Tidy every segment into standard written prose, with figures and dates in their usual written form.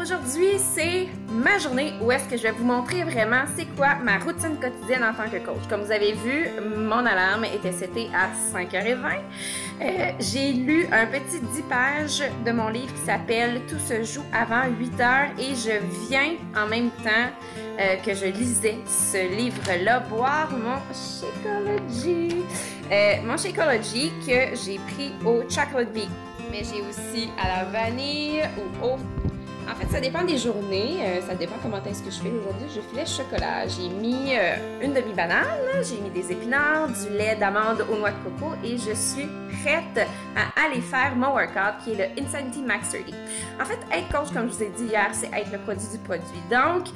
Aujourd'hui, c'est ma journée où est-ce que je vais vous montrer vraiment c'est quoi ma routine quotidienne en tant que coach. Comme vous avez vu, mon alarme était setée à 5h20. J'ai lu un petit 10 pages de mon livre qui s'appelle « Tout se joue avant 8h » et je viens en même temps que je lisais ce livre-là boire mon Shakeology. Mon Shakeology que j'ai pris au Chocolate Bee. Mais j'ai aussi à la vanille ou au... En fait, ça dépend des journées, ça dépend comment est-ce que je fais. Aujourd'hui, je filais chocolat. J'ai mis une demi-banane, j'ai mis des épinards, du lait d'amande aux noix de coco et je suis prête à aller faire mon workout qui est le Insanity Max 30. En fait, être coach, comme je vous ai dit hier, c'est être le produit du produit. Donc,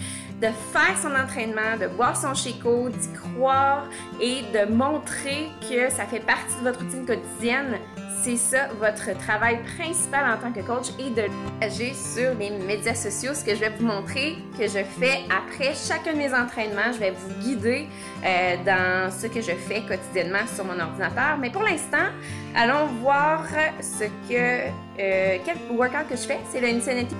de faire son entraînement, de boire son Shako, d'y croire et de montrer que ça fait partie de votre routine quotidienne, c'est ça votre travail principal en tant que coach et de partager sur les médias sociaux ce que je vais vous montrer que je fais après chacun de mes entraînements. Je vais vous guider dans ce que je fais quotidiennement sur mon ordinateur. Mais pour l'instant, allons voir quel workout que je fais. C'est le Insanity.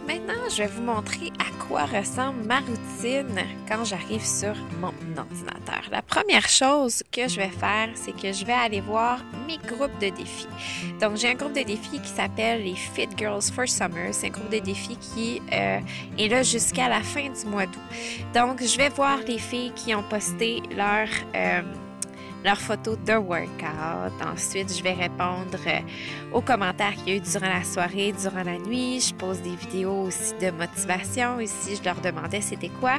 Maintenant, je vais vous montrer à quoi ressemble ma routine quand j'arrive sur mon ordinateur. La première chose que je vais faire, c'est que je vais aller voir mes groupes de défis. Donc, j'ai un groupe de défis qui s'appelle les Fit Girls for Summer. C'est un groupe de défis qui est là jusqu'à la fin du mois d'août. Donc, je vais voir les filles qui ont posté leurs photos de workout. Ensuite, je vais répondre aux commentaires qu'il y a eu durant la soirée, durant la nuit. Je pose des vidéos aussi de motivation. Ici, je leur demandais c'était quoi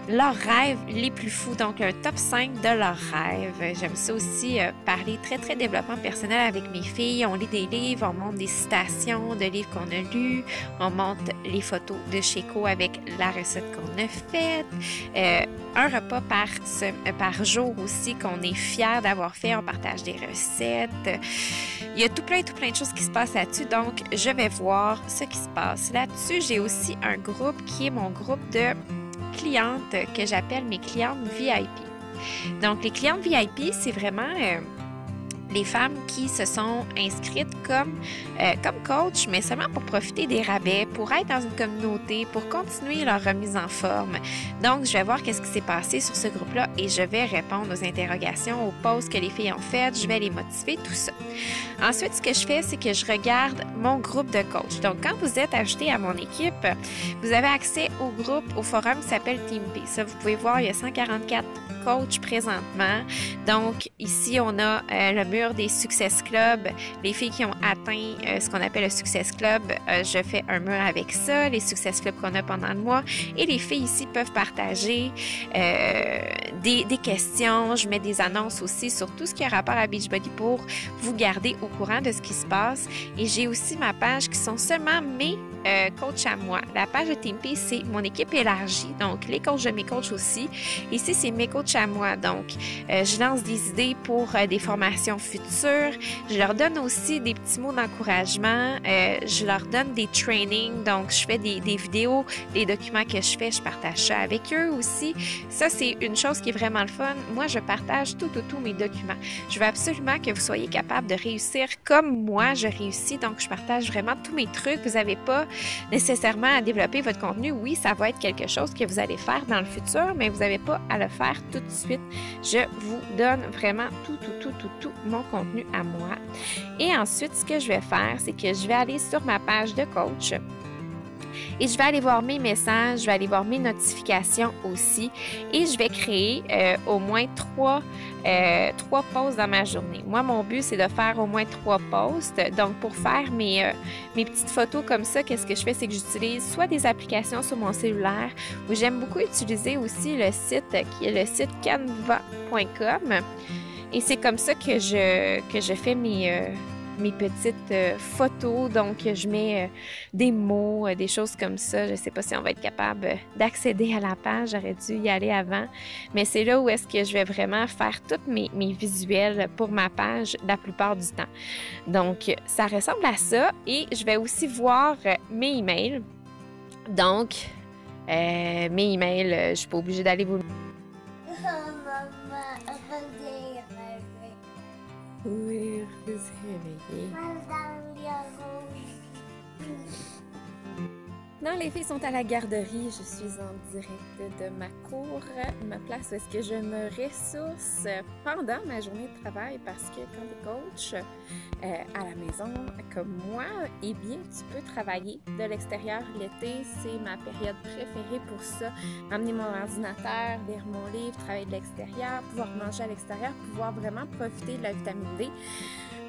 leurs rêves les plus fous, donc un top 5 de leurs rêves. J'aime ça aussi parler très développement personnel avec mes filles. On lit des livres, on montre des citations de livres qu'on a lus, on montre les photos de Shako avec la recette qu'on a faite. Un repas par jour aussi qu'on est fiers d'avoir fait, on partage des recettes. Il y a tout plein de choses qui se passent là-dessus, donc je vais voir ce qui se passe. Là-dessus, j'ai aussi un groupe qui est mon groupe de clientes que j'appelle mes clientes VIP. Donc, les clientes VIP, c'est vraiment les femmes qui se sont inscrites comme coach, mais seulement pour profiter des rabais, pour être dans une communauté, pour continuer leur remise en forme. Donc, je vais voir qu'est-ce qui s'est passé sur ce groupe-là et je vais répondre aux interrogations, aux posts que les filles ont faites. Je vais les motiver, tout ça. Ensuite, ce que je fais, c'est que je regarde mon groupe de coach. Donc, quand vous êtes ajouté à mon équipe, vous avez accès au groupe, au forum qui s'appelle Team P. Ça, vous pouvez voir, il y a 144 coachs présentement. Donc, ici, on a le mur des Success Club. Les filles qui ont atteint ce qu'on appelle le Success Club, je fais un mur avec ça, les Success Club qu'on a pendant le mois. Et les filles ici peuvent partager des questions. Je mets des annonces aussi sur tout ce qui a rapport à Beachbody pour vous garder au courant de ce qui se passe. Et j'ai aussi ma page qui sont seulement mes coachs à moi. La page de Team P, c'est mon équipe élargie. Donc, les coachs de mes coachs aussi. Ici, c'est mes coachs à moi. Donc, je lance des idées pour des formations futures. Je leur donne aussi des petits mots d'encouragement. Je leur donne des trainings. Donc, je fais des vidéos, des documents que je fais. Je partage ça avec eux aussi. Ça, c'est une chose qui est vraiment le fun. Moi, je partage tous mes documents. Je veux absolument que vous soyez capable de réussir comme moi, je réussis. Donc, je partage vraiment tous mes trucs. Vous n'avez pas nécessairement à développer votre contenu. Oui, ça va être quelque chose que vous allez faire dans le futur, mais vous n'avez pas à le faire tout de suite. Je vous donne vraiment tout mon contenu à moi. Et ensuite, ce que je vais faire, c'est que je vais aller sur ma page de coach et je vais aller voir mes messages, je vais aller voir mes notifications aussi et je vais créer au moins trois posts dans ma journée. Moi, mon but, c'est de faire au moins 3 posts. Donc, pour faire mes petites photos comme ça, qu'est-ce que je fais? C'est que j'utilise soit des applications sur mon cellulaire ou j'aime beaucoup utiliser aussi le site qui est le site canva.com et c'est comme ça que je fais mes petites photos. Donc, je mets des mots, des choses comme ça. Je ne sais pas si on va être capable d'accéder à la page. J'aurais dû y aller avant. Mais c'est là où est-ce que je vais vraiment faire tous mes visuels pour ma page la plupart du temps. Donc, ça ressemble à ça. Et je vais aussi voir mes emails. Donc, mes emails, je ne suis pas obligée d'aller vous... Oui, vous réveillez. Non, les filles sont à la garderie. Je suis en direct de ma cour, ma place où est-ce que je me ressource pendant ma journée de travail parce que quand tu es coach à la maison, comme moi, eh bien, tu peux travailler de l'extérieur. L'été, c'est ma période préférée pour ça. Amener mon ordinateur, lire mon livre, travailler de l'extérieur, pouvoir manger à l'extérieur, pouvoir vraiment profiter de la vitamine D.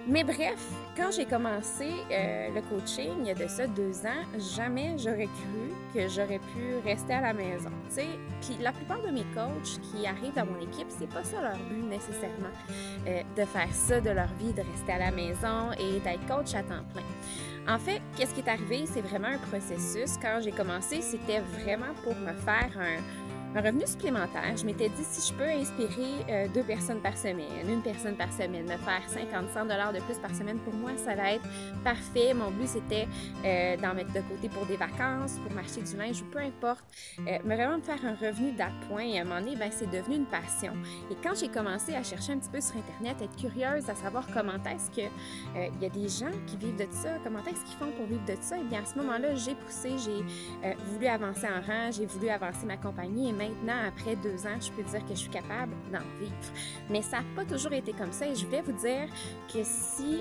Mais bref, quand j'ai commencé le coaching, il y a de ça 2 ans, jamais j'aurais cru que j'aurais pu rester à la maison. Puis la plupart de mes coachs qui arrivent dans mon équipe, c'est pas ça leur but nécessairement, de faire ça de leur vie, de rester à la maison et d'être coach à temps plein. En fait, qu'est-ce qui est arrivé? C'est vraiment un processus. Quand j'ai commencé, c'était vraiment pour me faire un revenu supplémentaire. Je m'étais dit, si je peux inspirer 2 personnes par semaine, 1 personne par semaine, me faire 50-100 $ de plus par semaine, pour moi, ça va être parfait. Mon but, c'était d'en mettre de côté pour des vacances, pour m'acheter du linge ou peu importe, mais vraiment me faire un revenu d'appoint. Et à un moment donné, c'est devenu une passion. Et quand j'ai commencé à chercher un petit peu sur Internet, être curieuse à savoir comment est-ce que il y a des gens qui vivent de ça, comment est-ce qu'ils font pour vivre de ça, et bien à ce moment-là, j'ai poussé, j'ai voulu avancer en rang, j'ai voulu avancer ma compagnie et maintenant, après 2 ans, je peux dire que je suis capable d'en vivre. Mais ça n'a pas toujours été comme ça et je voulais vous dire que si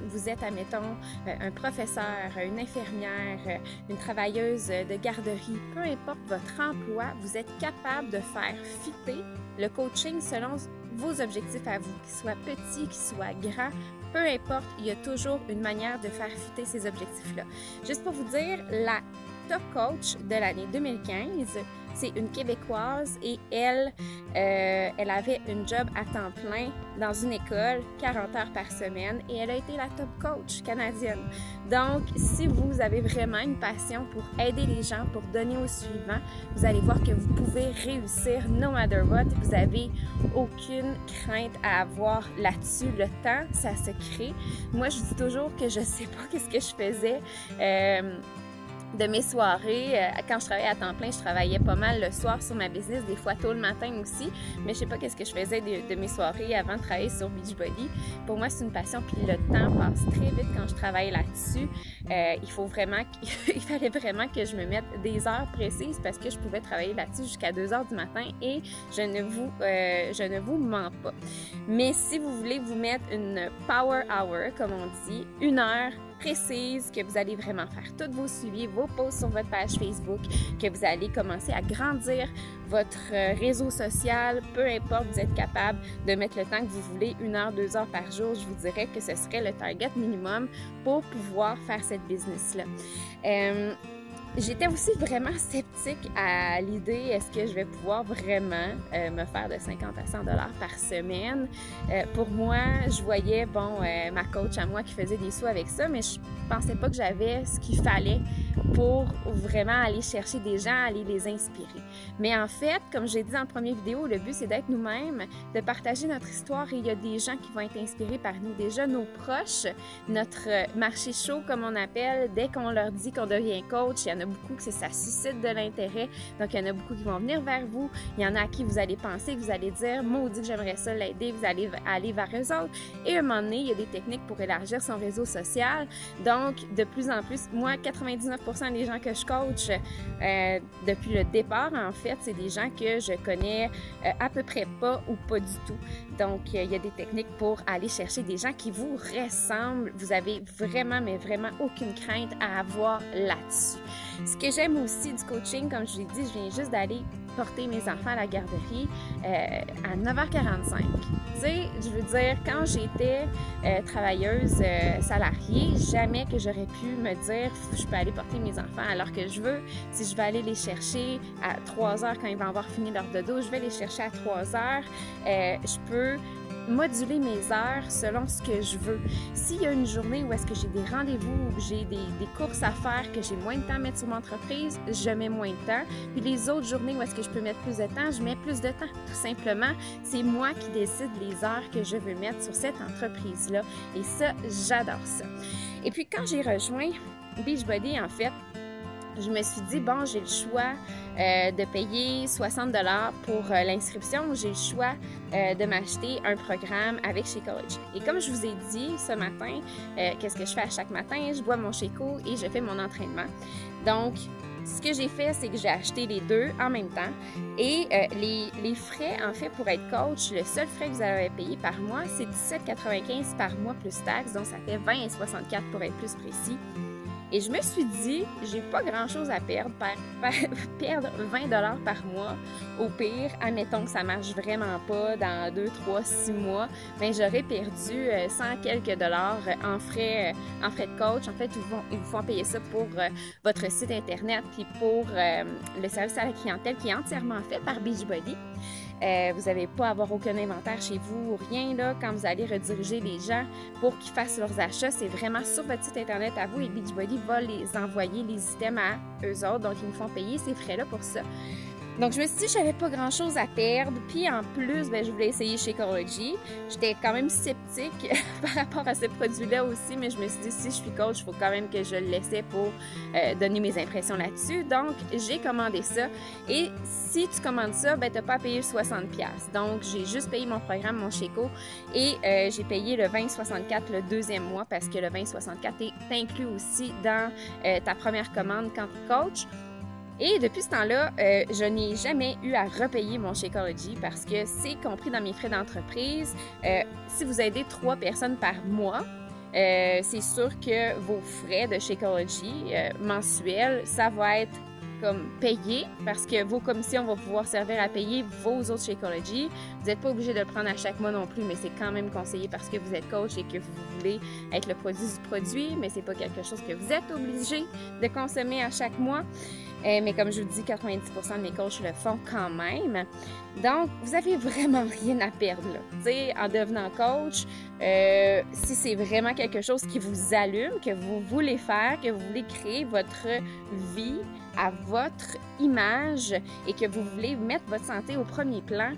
vous êtes, admettons, un professeur, une infirmière, une travailleuse de garderie, peu importe votre emploi, vous êtes capable de faire fitter le coaching selon vos objectifs à vous, qu'ils soient petits, qu'ils soient grands, peu importe, il y a toujours une manière de faire fitter ces objectifs-là. Juste pour vous dire, la top coach de l'année 2015, c'est une Québécoise et elle avait une job à temps plein dans une école, 40 heures par semaine, et elle a été la top coach canadienne. Donc, si vous avez vraiment une passion pour aider les gens, pour donner au suivant, vous allez voir que vous pouvez réussir no matter what. Vous n'avez aucune crainte à avoir là-dessus. Le temps, ça se crée. Moi, je dis toujours que je ne sais pas qu'est-ce que je faisais de mes soirées. Quand je travaillais à temps plein, je travaillais pas mal le soir sur ma business, des fois tôt le matin aussi, mais je sais pas qu'est-ce que je faisais de mes soirées avant de travailler sur Beachbody. Pour moi, c'est une passion, puis le temps passe très vite quand je travaille là-dessus. Il fallait vraiment que je me mette des heures précises parce que je pouvais travailler là-dessus jusqu'à 2 heures du matin et je ne vous mens pas. Mais si vous voulez vous mettre une power hour, comme on dit, 1 heure précise, que vous allez vraiment faire tous vos suivis, vos posts sur votre page Facebook, que vous allez commencer à grandir votre réseau social, peu importe, vous êtes capable de mettre le temps que vous voulez, 1 heure, 2 heures par jour, je vous dirais que ce serait le target minimum pour pouvoir faire cette business-là. J'étais aussi vraiment sceptique à l'idée, est-ce que je vais pouvoir vraiment me faire de 50 à 100 $ par semaine? Pour moi, je voyais, ma coach à moi qui faisait des sous avec ça, mais je pensais pas que j'avais ce qu'il fallait pour vraiment aller chercher des gens, aller les inspirer. Mais en fait, comme j'ai dit dans la première vidéo, le but c'est d'être nous-mêmes, de partager notre histoire et il y a des gens qui vont être inspirés par nous. Déjà, nos proches, notre marché chaud comme on appelle, dès qu'on leur dit qu'on devient coach, il y en a beaucoup que ça suscite de l'intérêt. Donc, il y en a beaucoup qui vont venir vers vous. Il y en a à qui vous allez penser, que vous allez dire, maudit que j'aimerais ça l'aider, vous allez aller vers eux autres. Et à un moment donné, il y a des techniques pour élargir son réseau social. Donc, de plus en plus, moi, 99% des gens que je coach depuis le départ, en fait, c'est des gens que je connais à peu près pas ou pas du tout. Donc, il y a des techniques pour aller chercher des gens qui vous ressemblent. Vous avez vraiment, mais vraiment aucune crainte à avoir là-dessus. Ce que j'aime aussi du coaching, comme je l'ai dit, je viens juste d'aller porter mes enfants à la garderie à 9h45. Tu sais, je veux dire, quand j'étais travailleuse salariée, jamais que j'aurais pu me dire je peux aller porter mes enfants à l'heure que je veux. Si je vais aller les chercher à 3h quand ils vont avoir fini leur dodo, je vais les chercher à 3h. Je peux moduler mes heures selon ce que je veux. S'il y a une journée où est-ce que j'ai des rendez-vous, j'ai des courses à faire, que j'ai moins de temps à mettre sur mon entreprise, je mets moins de temps. Puis les autres journées où est-ce que je peux mettre plus de temps, je mets plus de temps. Tout simplement, c'est moi qui décide les heures que je veux mettre sur cette entreprise-là. Et ça, j'adore ça. Et puis quand j'ai rejoint Beachbody, en fait, je me suis dit, bon, j'ai le choix de payer 60 $ pour l'inscription ou j'ai le choix de m'acheter un programme avec Shakeology. Et comme je vous ai dit ce matin, qu'est-ce que je fais à chaque matin? Je bois mon Shako et je fais mon entraînement. Donc, ce que j'ai fait, c'est que j'ai acheté les deux en même temps. Et les frais, en fait, pour être coach, le seul frais que vous allez payer par mois, c'est 17,95 par mois plus taxes. Donc, ça fait 20,64 pour être plus précis. Et je me suis dit, j'ai pas grand-chose à perdre, perdre 20 $ par mois. Au pire, admettons que ça marche vraiment pas dans 2, 3, 6 mois, bien, j'aurais perdu 100 quelques dollars en frais de coach. En fait, ils vous font payer ça pour votre site Internet puis pour le service à la clientèle qui est entièrement fait par Beachbody. Vous n'avez pas à avoir aucun inventaire chez vous ou rien. Là, quand vous allez rediriger les gens pour qu'ils fassent leurs achats, c'est vraiment sur votre site Internet à vous et Beachbody va les envoyer les items à eux autres. Donc, ils nous font payer ces frais-là pour ça. Donc, je me suis dit que je n'avais pas grand-chose à perdre. Puis, en plus, bien, je voulais essayer Shakeology. J'étais quand même sceptique par rapport à ce produit-là aussi, mais je me suis dit, si je suis coach, il faut quand même que je le laisse pour donner mes impressions là-dessus. Donc, j'ai commandé ça. Et si tu commandes ça, ben, tu n'as pas à payer 60$. Donc, j'ai juste payé mon programme, mon Shako, et j'ai payé le 20,64 le deuxième mois parce que le 20,64 est inclus aussi dans ta première commande quand tu es coach. Et depuis ce temps-là, je n'ai jamais eu à repayer mon Shakeology parce que c'est compris dans mes frais d'entreprise. Si vous aidez 3 personnes par mois, c'est sûr que vos frais de Shakeology mensuels, ça va être comme payé parce que vos commissions vont pouvoir servir à payer vos autres Shakeology. Vous n'êtes pas obligé de le prendre à chaque mois non plus, mais c'est quand même conseillé parce que vous êtes coach et que vous voulez être le produit du produit, mais c'est pas quelque chose que vous êtes obligé de consommer à chaque mois. Mais comme je vous dis, 90% de mes coachs le font quand même. Donc, vous avez vraiment rien à perdre là. Tu sais, en devenant coach, si c'est vraiment quelque chose qui vous allume, que vous voulez faire, que vous voulez créer votre vie à votre image et que vous voulez mettre votre santé au premier plan,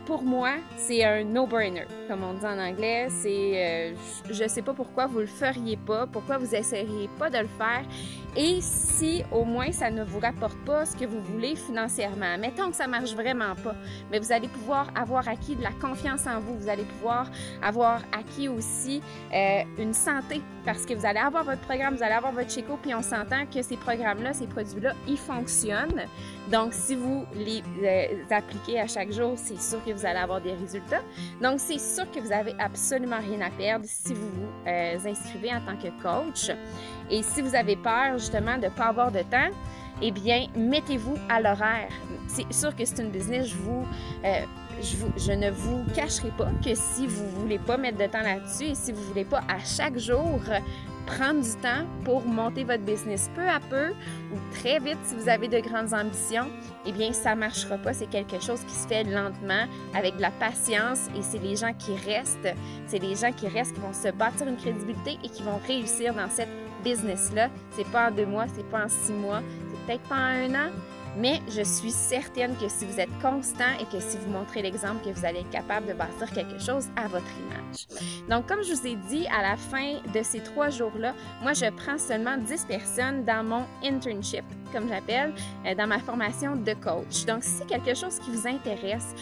pour moi, c'est un no-brainer, comme on dit en anglais. Je ne sais pas pourquoi vous ne le feriez pas, pourquoi vous n'essayeriez pas de le faire. Et si au moins ça ne vous rapporte pas ce que vous voulez financièrement, mettons que ça marche vraiment pas, mais vous allez pouvoir avoir acquis de la confiance en vous, vous allez pouvoir avoir acquis aussi une santé parce que vous allez avoir votre programme, vous allez avoir votre Shako, puis on s'entend que ces programmes-là, ces produits-là, ils fonctionnent. Donc, si vous les appliquez à chaque jour, c'est sûr que vous allez avoir des résultats. Donc, c'est sûr que vous avez absolument rien à perdre si vous vous inscrivez en tant que coach. Et si vous avez peur, justement, de ne pas avoir de temps, eh bien, mettez-vous à l'horaire. C'est sûr que c'est une business, je ne vous cacherai pas que si vous ne voulez pas mettre de temps là-dessus et si vous ne voulez pas à chaque jour prendre du temps pour monter votre business peu à peu ou très vite si vous avez de grandes ambitions, eh bien, ça ne marchera pas. C'est quelque chose qui se fait lentement, avec de la patience et c'est les gens qui restent. C'est les gens qui restent qui vont se bâtir une crédibilité et qui vont réussir dans cette business-là. C'est pas en 2 mois, c'est pas en 6 mois, c'est peut-être pas en 1 an, mais je suis certaine que si vous êtes constant et que si vous montrez l'exemple, que vous allez être capable de bâtir quelque chose à votre image. Donc, comme je vous ai dit, à la fin de ces 3 jours-là, moi, je prends seulement 10 personnes dans mon internship, comme j'appelle, dans ma formation de coach. Donc, si c'est quelque chose qui vous intéresse,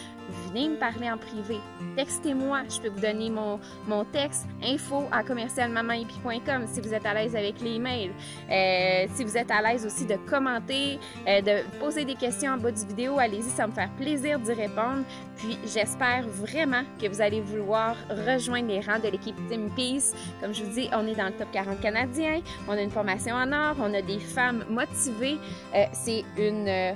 venez me parler en privé. Textez-moi, je peux vous donner mon texte info@commercialmamanhippie.com si vous êtes à l'aise avec les emails. Si vous êtes à l'aise aussi de commenter, de poser des questions en bas du vidéo, allez-y, ça va me faire plaisir d'y répondre. Puis j'espère vraiment que vous allez vouloir rejoindre les rangs de l'équipe Team Peace. Comme je vous dis, on est dans le top 40 canadien, on a une formation en or, on a des femmes motivées. C'est une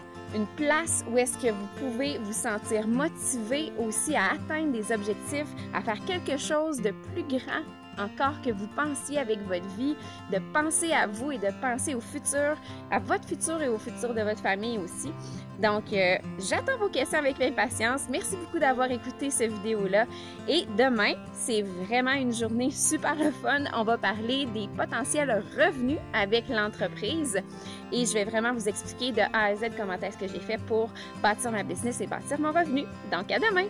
place où est-ce que vous pouvez vous sentir motivé aussi à atteindre des objectifs, à faire quelque chose de plus grand encore que vous pensiez avec votre vie, de penser à vous et de penser au futur, à votre futur et au futur de votre famille aussi. Donc, j'attends vos questions avec impatience. Merci beaucoup d'avoir écouté cette vidéo-là. Et demain, c'est vraiment une journée super le fun. On va parler des potentiels revenus avec l'entreprise. Et je vais vraiment vous expliquer de A à Z comment est-ce que j'ai fait pour bâtir ma business et bâtir mon revenu. Donc, à demain!